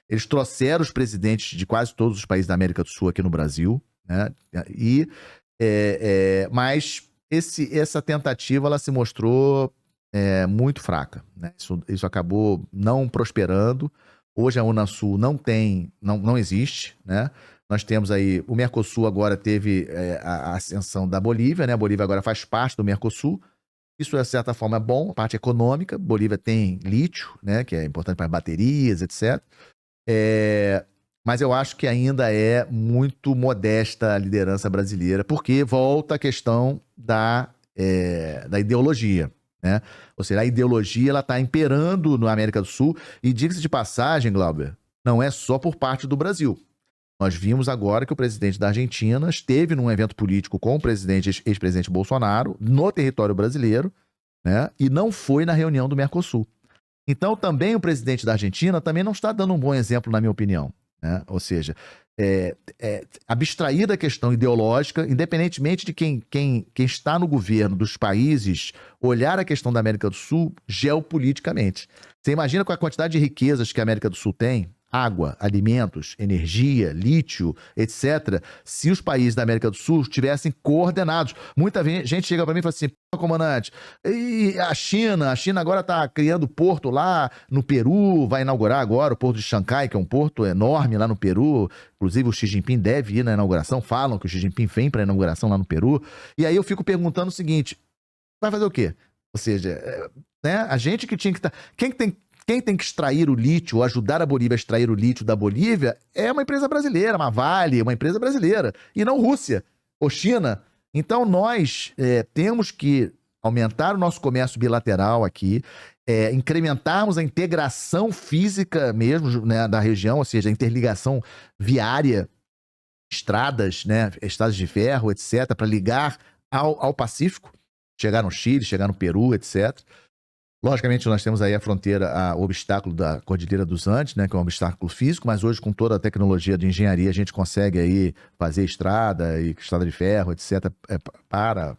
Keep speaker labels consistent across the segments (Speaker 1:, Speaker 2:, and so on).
Speaker 1: Eles trouxeram os presidentes de quase todos os países da América do Sul aqui no Brasil, né? Mas essa tentativa ela se mostrou muito fraca, né? Isso acabou não prosperando. Hoje a Unasul não existe, né? Nós temos aí, o Mercosul agora teve a ascensão da Bolívia, né? A Bolívia agora faz parte do Mercosul. Isso, de certa forma, é bom, a parte econômica. Bolívia tem lítio, né? Que é importante para baterias, etc. Mas eu acho que ainda é muito modesta a liderança brasileira, porque volta a questão da ideologia, né? Ou seja, a ideologia ela está imperando na América do Sul, e diga-se de passagem, Glauber, não é só por parte do Brasil. Nós vimos agora que o presidente da Argentina esteve num evento político com o ex-presidente Bolsonaro no território brasileiro, né? E não foi na reunião do Mercosul. Então, também o presidente da Argentina também não está dando um bom exemplo, na minha opinião, né? Ou seja, abstrair da questão ideológica, independentemente de quem está no governo dos países, olhar a questão da América do Sul geopoliticamente. Você imagina com a quantidade de riquezas que a América do Sul tem, água, alimentos, energia, lítio, etc., se os países da América do Sul estivessem coordenados. Muita gente chega para mim e fala assim, comandante, e a China agora está criando porto lá no Peru, vai inaugurar agora o porto de Xangai, que é um porto enorme lá no Peru, inclusive o Xi Jinping deve ir na inauguração, falam que o Xi Jinping vem para a inauguração lá no Peru, e aí eu fico perguntando o seguinte, vai fazer o quê? Ou seja, né, a gente que tinha que estar... Quem tem que extrair o lítio, ou ajudar a Bolívia a extrair o lítio da Bolívia, é uma empresa brasileira, uma Vale, uma empresa brasileira, e não Rússia ou China. Então nós temos que aumentar o nosso comércio bilateral aqui, incrementarmos a integração física mesmo, né, da região, ou seja, a interligação viária, estradas, né, estradas de ferro, etc., para ligar ao Pacífico, chegar no Chile, chegar no Peru, etc., Logicamente, nós temos aí a fronteira, o obstáculo da Cordilheira dos Andes, né, que é um obstáculo físico, mas hoje, com toda a tecnologia de engenharia, a gente consegue aí fazer estrada e estrada de ferro, etc., para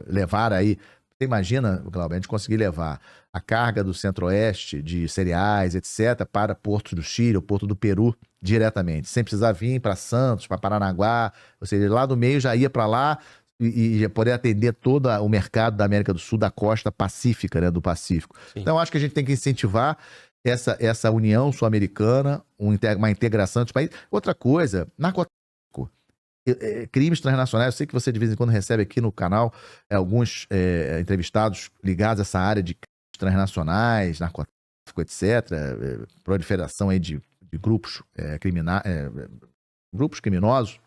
Speaker 1: levar aí... Você imagina, Glauber, a gente conseguir levar a carga do Centro-Oeste de cereais, etc., para Porto do Chile ou Porto do Peru diretamente, sem precisar vir para Santos, para Paranaguá, ou seja, lá do meio já ia para lá, e poder atender todo o mercado da América do Sul, da costa pacífica, né, do Pacífico. Sim. Então, acho que a gente tem que incentivar essa união sul-americana, uma integração dos países. Outra coisa, narcotráfico, crimes transnacionais, eu sei que você de vez em quando recebe aqui no canal alguns entrevistados ligados a essa área de crimes transnacionais, narcotráfico, etc., proliferação aí de grupos grupos criminosos.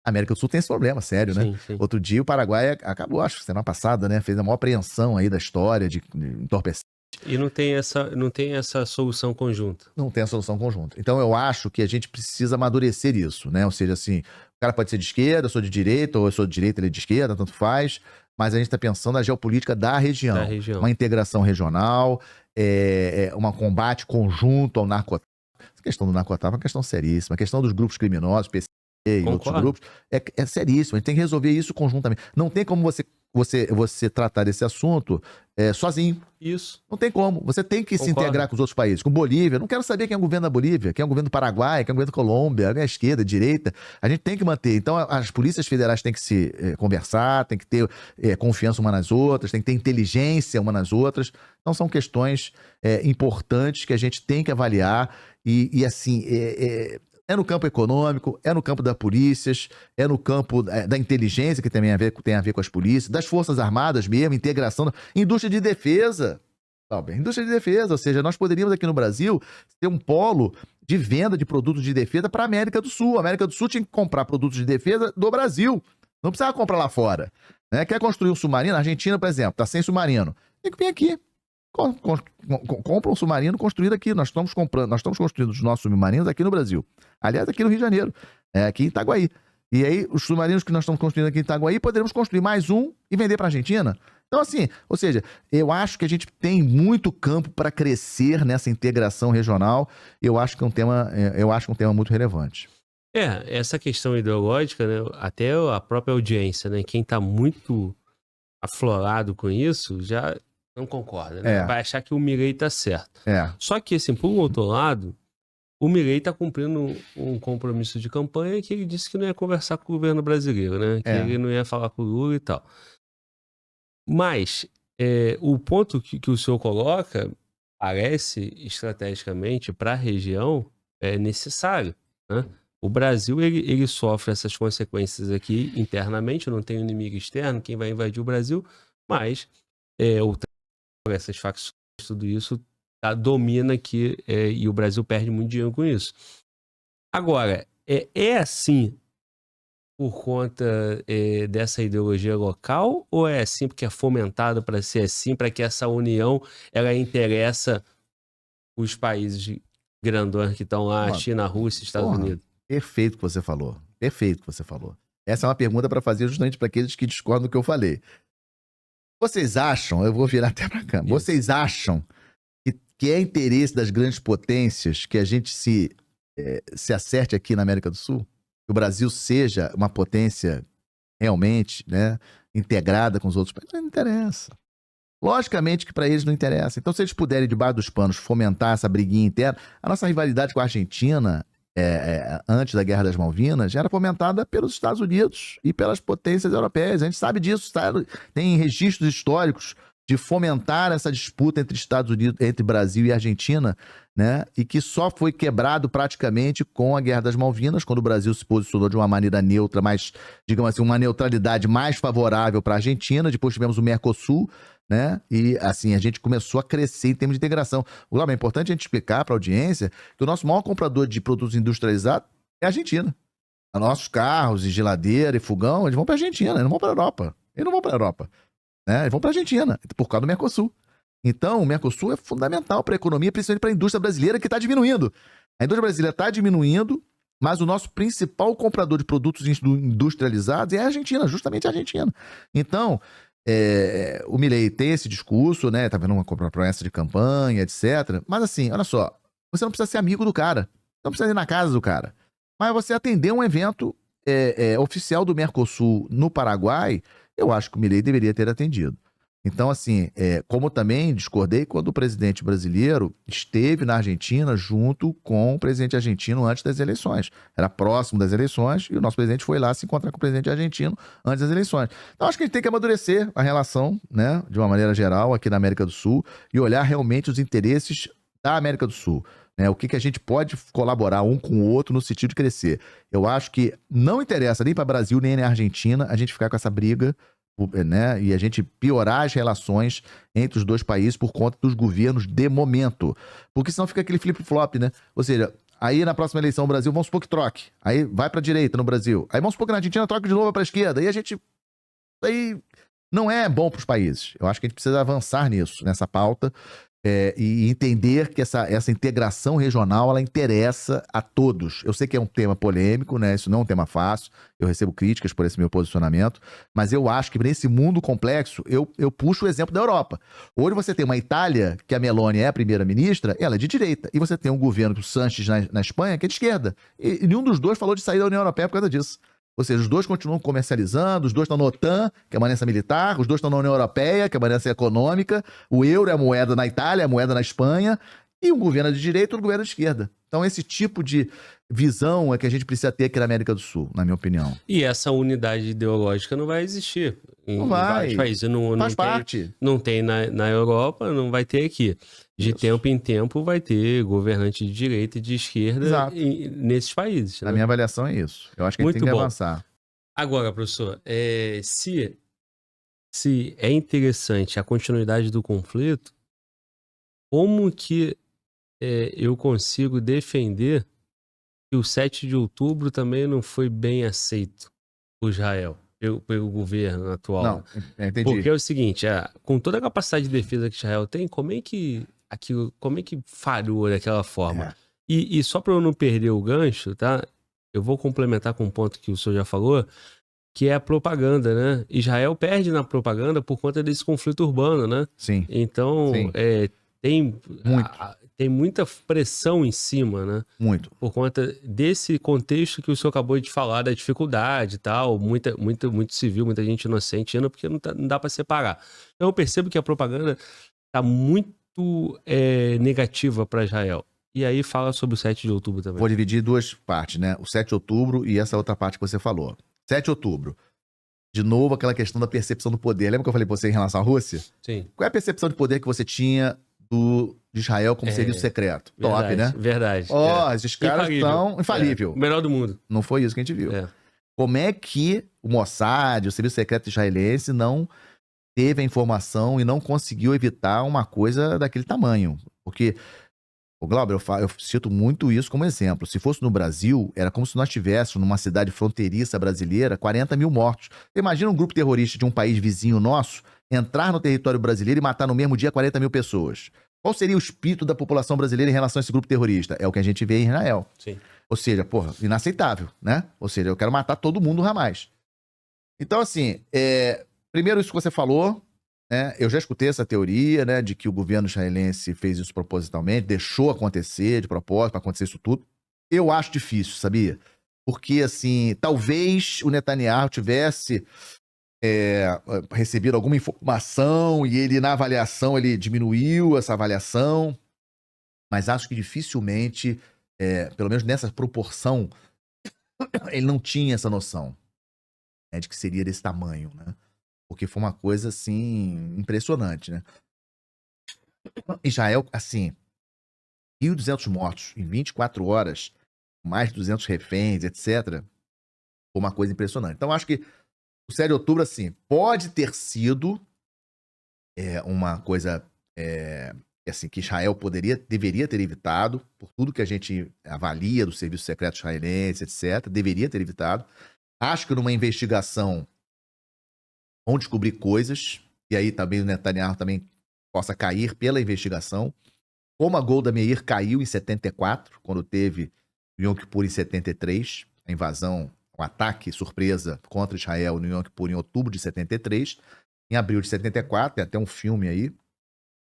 Speaker 1: A América do Sul tem esse problema, sério, né? Sim, sim. Outro dia o Paraguai acabou, acho que semana passada, né? Fez a maior apreensão aí da história de entorpecentes.
Speaker 2: E não tem essa solução conjunta.
Speaker 1: Não tem a solução conjunta. Então eu acho que a gente precisa amadurecer isso, né? Ou seja, assim, o cara pode ser de esquerda, eu sou de direita, ou eu sou de direita, ele é de esquerda, tanto faz, mas a gente está pensando na geopolítica da região. Uma integração regional, um combate conjunto ao narcotráfico. A questão do narcotráfico é uma questão seríssima. A questão dos grupos criminosos, e outros grupos, é seríssimo. A gente tem que resolver isso conjuntamente. Não tem como você tratar desse assunto sozinho.
Speaker 2: Isso.
Speaker 1: Não tem como. Você tem que se integrar com os outros países. Com Bolívia. Não quero saber quem é o governo da Bolívia, quem é o governo do Paraguai, quem é o governo da Colômbia, a esquerda, a direita. A gente tem que manter. Então, as polícias federais têm que se conversar, tem que ter confiança uma nas outras, tem que ter inteligência uma nas outras. Então, são questões importantes que a gente tem que avaliar e assim... É no campo econômico, é no campo das polícias, é no campo da inteligência, que também tem a ver com as polícias, das forças armadas mesmo, integração, indústria de defesa. Indústria de defesa, ou seja, nós poderíamos aqui no Brasil ter um polo de venda de produtos de defesa para a América do Sul. A América do Sul tinha que comprar produtos de defesa do Brasil, não precisava comprar lá fora. Né? Quer construir um submarino? A Argentina, por exemplo, está sem submarino. Tem que vir aqui. Compra um submarino construído aqui. Nós estamos construindo os nossos submarinos aqui no Brasil. Aliás, aqui no Rio de Janeiro, aqui em Itaguaí. E aí, os submarinos que nós estamos construindo aqui em Itaguaí, poderemos construir mais um e vender para a Argentina. Então, assim, ou seja, eu acho que a gente tem muito campo para crescer nessa integração regional. Eu acho que é um tema muito relevante.
Speaker 2: Essa questão ideológica, né, até a própria audiência, né, quem está muito aflorado com isso, já não concorda, né? Vai achar que o Milei tá certo. Só que, assim, por um outro lado, o Milei está cumprindo um compromisso de campanha que ele disse que não ia conversar com o governo brasileiro, né? Que ele não ia falar com o Lula e tal. Mas o ponto que o senhor coloca parece, estrategicamente, para a região, é necessário, né? O Brasil, ele sofre essas consequências aqui internamente, não tem um inimigo externo, quem vai invadir o Brasil, mas essas facções, tudo isso domina aqui e o Brasil perde muito dinheiro com isso. Agora, é assim por conta dessa ideologia local ou é assim porque é fomentado para ser assim, para que essa união ela interessa os países grandões que estão lá, China, Rússia, Estados Unidos?
Speaker 1: Perfeito o que você falou. Perfeito o que você falou. Essa é uma pergunta para fazer justamente para aqueles que discordam do que eu falei. Vocês acham, eu vou virar até para cá, vocês acham que é interesse das grandes potências que a gente se acerte aqui na América do Sul? Que o Brasil seja uma potência realmente, né, integrada com os outros países? Não interessa. Logicamente que para eles não interessa. Então, se eles puderem, debaixo dos panos, fomentar essa briguinha interna, a nossa rivalidade com a Argentina, antes da Guerra das Malvinas, era fomentada pelos Estados Unidos e pelas potências europeias. A gente sabe disso, tá? Tem registros históricos de fomentar essa disputa entre Estados Unidos, entre Brasil e Argentina, né? E que só foi quebrado praticamente com a Guerra das Malvinas, quando o Brasil se posicionou de uma maneira neutra, mais, digamos assim, uma neutralidade mais favorável para a Argentina. Depois tivemos o Mercosul, né? E assim, a gente começou a crescer em termos de integração. O é importante a gente explicar para a audiência que o nosso maior comprador de produtos industrializados é a Argentina. Os nossos carros e geladeira e fogão, eles vão para a Argentina, eles não vão para a Europa. Eles não vão para a Europa, né? Eles vão para a Argentina, por causa do Mercosul. Então, o Mercosul é fundamental para a economia, principalmente para a indústria brasileira, que está diminuindo. A indústria brasileira está diminuindo, mas o nosso principal comprador de produtos industrializados é a Argentina, justamente a Argentina. Então, o Milei tem esse discurso, né? Tá vendo uma promessa de campanha, etc. Mas assim, olha só, você não precisa ser amigo do cara, não precisa ir na casa do cara. Mas você atender um evento oficial do Mercosul no Paraguai, eu acho que o Milei deveria ter atendido. Então, assim, como também discordei quando o presidente brasileiro esteve na Argentina junto com o presidente argentino antes das eleições. Era próximo das eleições e o nosso presidente foi lá se encontrar com o presidente argentino antes das eleições. Então, acho que a gente tem que amadurecer a relação, né, de uma maneira geral aqui na América do Sul e olhar realmente os interesses da América do Sul. Né, o que a gente pode colaborar um com o outro no sentido de crescer. Eu acho que não interessa nem para o Brasil nem na Argentina a gente ficar com essa briga, né, e a gente piorar as relações entre os dois países por conta dos governos de momento. Porque senão fica aquele flip-flop, né? Ou seja, aí na próxima eleição o Brasil, vamos supor que troque. Aí vai para a direita no Brasil. Aí vamos supor que na Argentina troque de novo para a esquerda. E a gente... Aí não é bom para os países. Eu acho que a gente precisa avançar nisso, nessa pauta. E entender que essa integração regional, ela interessa a todos. Eu sei que é um tema polêmico, né? Isso não é um tema fácil, eu recebo críticas por esse meu posicionamento, mas eu acho que nesse mundo complexo, eu puxo o exemplo da Europa. Hoje você tem uma Itália, que a Meloni é a primeira-ministra, ela é de direita, e você tem um governo, o Sanches na Espanha, que é de esquerda. E nenhum dos dois falou de sair da União Europeia por causa disso. Ou seja, os dois continuam comercializando, os dois estão na OTAN, que é uma aliança militar, os dois estão na União Europeia, que é uma aliança econômica, o euro é a moeda na Itália, é a moeda na Espanha, e um governo de direita e um governo de esquerda. Então esse tipo de visão é que a gente precisa ter aqui na América do Sul, na minha opinião.
Speaker 2: E essa unidade ideológica não vai existir
Speaker 1: não vai. Em vários
Speaker 2: países.
Speaker 1: Faz parte.
Speaker 2: Não tem na Europa, não vai ter aqui. De tempo em tempo vai ter governante de direita e de esquerda nesses países.
Speaker 1: Na minha avaliação é isso. Eu acho que a gente tem que avançar.
Speaker 2: Agora, professor, se é interessante a continuidade do conflito, como que eu consigo defender que o 7 de outubro também não foi bem aceito por Israel, pelo governo atual?
Speaker 1: Não, entendi.
Speaker 2: Porque é o seguinte, com toda a capacidade de defesa que Israel tem, como é que falhou daquela forma? E só para eu não perder o gancho, tá? Eu vou complementar com um ponto que o senhor já falou, que é a propaganda, né? Israel perde na propaganda por conta desse conflito urbano, né?
Speaker 1: Sim.
Speaker 2: Então, tem muita pressão em cima, né?
Speaker 1: Muito.
Speaker 2: Por conta desse contexto que o senhor acabou de falar, da dificuldade e tal, muito civil, muita gente inocente, porque não dá para separar. Então eu percebo que a propaganda está muito negativa para Israel. E aí fala sobre o 7 de outubro também.
Speaker 1: Vou dividir em duas partes, né? O 7 de outubro e essa outra parte que você falou. 7 de outubro. De novo, aquela questão da percepção do poder. Lembra que eu falei pra você em relação à Rússia?
Speaker 2: Sim.
Speaker 1: Qual é a percepção de poder que você tinha de Israel como serviço secreto?
Speaker 2: Verdade,
Speaker 1: Top, né?
Speaker 2: Verdade.
Speaker 1: Esses caras estão infalível.
Speaker 2: O melhor do mundo.
Speaker 1: Não foi isso que a gente viu. Como é que o Mossad, o serviço secreto israelense, não teve a informação e não conseguiu evitar uma coisa daquele tamanho? Porque, Glauber, eu cito muito isso como exemplo. Se fosse no Brasil, era como se nós tivéssemos numa cidade fronteiriça brasileira 40 mil mortos. Imagina um grupo terrorista de um país vizinho nosso entrar no território brasileiro e matar no mesmo dia 40 mil pessoas. Qual seria o espírito da população brasileira em relação a esse grupo terrorista? É o que a gente vê em Israel.
Speaker 2: Sim.
Speaker 1: Ou seja, inaceitável, né? Ou seja, eu quero matar todo mundo no Hamas. Então, assim, primeiro isso que você falou, né? Eu já escutei essa teoria, né, de que o governo israelense fez isso propositalmente, deixou acontecer de propósito para acontecer isso tudo. Eu acho difícil, sabia? Porque, assim, talvez o Netanyahu tivesse recebido alguma informação e ele, na avaliação, ele diminuiu essa avaliação, mas acho que dificilmente, pelo menos nessa proporção, ele não tinha essa noção, né, de que seria desse tamanho, né? Porque foi uma coisa, assim, impressionante, né? Israel, assim, 1.200 mortos em 24 horas, mais de 200 reféns, etc. Foi uma coisa impressionante. Então, acho que o 7 de outubro, assim, pode ter sido uma coisa assim, que Israel deveria ter evitado, por tudo que a gente avalia do serviço secreto israelense, etc. Deveria ter evitado. Acho que numa investigação vão descobrir coisas, e aí também o Netanyahu também possa cair pela investigação. Como a Golda Meir caiu em 74, quando teve o Yom Kippur em 73, a invasão, o ataque surpresa contra Israel no Yom Kippur em outubro de 73. Em abril de 74, tem até um filme aí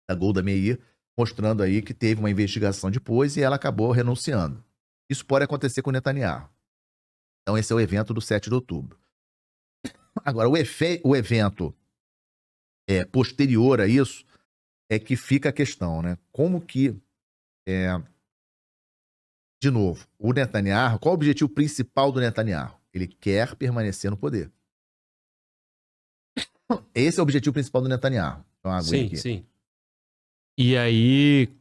Speaker 1: da Golda Meir mostrando aí que teve uma investigação depois e ela acabou renunciando. Isso pode acontecer com o Netanyahu. Então esse é o evento do 7 de outubro. Agora, o evento posterior a isso é que fica a questão, né? Como que, de novo, o Netanyahu, qual o objetivo principal do Netanyahu? Ele quer permanecer no poder. Esse é o objetivo principal do Netanyahu. Então,
Speaker 2: sim. E aí,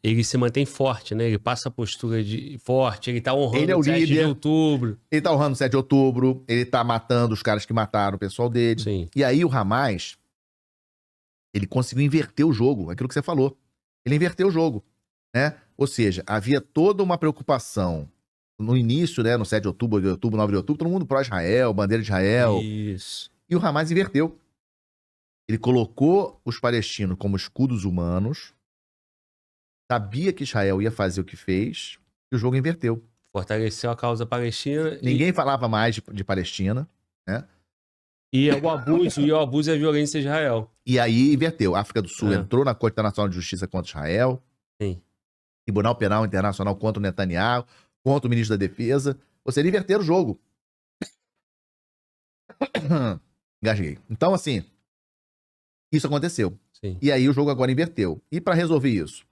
Speaker 2: ele se mantém forte, né? Ele passa a postura de forte, ele tá honrando
Speaker 1: ele é o
Speaker 2: 7
Speaker 1: líder,
Speaker 2: de outubro.
Speaker 1: Ele tá honrando o 7 de outubro, ele tá matando os caras que mataram o pessoal dele.
Speaker 2: Sim.
Speaker 1: E aí o Hamas, ele conseguiu inverter o jogo, aquilo que você falou. Ele inverteu o jogo, né? Ou seja, havia toda uma preocupação no início, né? No 7 de outubro, 8 de outubro, 9 de outubro, todo mundo pró-Israel, bandeira de Israel.
Speaker 2: Isso.
Speaker 1: E o Hamas inverteu. Ele colocou os palestinos como escudos humanos, sabia que Israel ia fazer o que fez, e o jogo inverteu.
Speaker 2: Fortaleceu a causa palestina.
Speaker 1: Ninguém falava mais de Palestina, né?
Speaker 2: E o abuso e a violência de Israel.
Speaker 1: E aí inverteu. A África do Sul entrou na Corte Internacional de Justiça contra Israel.
Speaker 2: Sim.
Speaker 1: Tribunal Penal Internacional contra o Netanyahu, contra o ministro da Defesa. Ou seja, inverteram o jogo. Engasguei. Então, assim, isso aconteceu.
Speaker 2: Sim.
Speaker 1: E aí o jogo agora inverteu. E para resolver isso?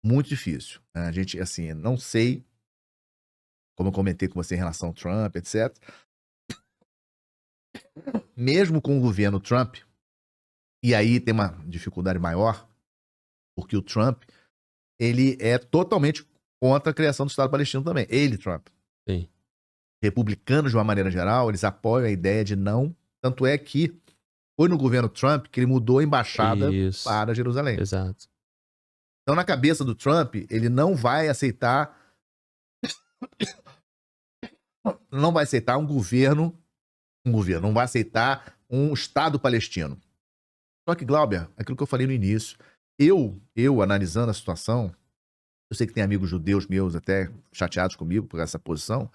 Speaker 1: Muito difícil. A gente, assim, não sei, como eu comentei com você em relação ao Trump, etc. Mesmo com o governo Trump, e aí tem uma dificuldade maior, porque o Trump, ele é totalmente contra a criação do Estado palestino também. Ele, Trump.
Speaker 2: Sim.
Speaker 1: Republicanos, de uma maneira geral, eles apoiam a ideia de não. Tanto é que foi no governo Trump que ele mudou a embaixada para Jerusalém.
Speaker 2: Exato.
Speaker 1: Então, na cabeça do Trump, ele não vai aceitar um governo, não vai aceitar um Estado palestino. Só que, Glauber, aquilo que eu falei no início, eu analisando a situação, eu sei que tem amigos judeus meus até chateados comigo por essa posição,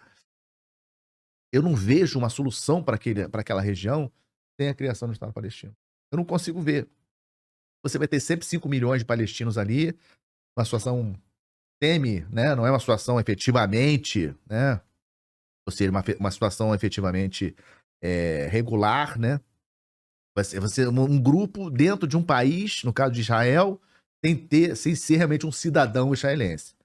Speaker 1: eu não vejo uma solução para aquela região sem a criação do Estado palestino. Eu não consigo ver. Você vai ter sempre 5 milhões de palestinos ali, uma situação né? Não é uma situação efetivamente, né? Ou seja, uma situação efetivamente regular, né? Vai ser um grupo dentro de um país, no caso de Israel, sem ser realmente um cidadão israelense.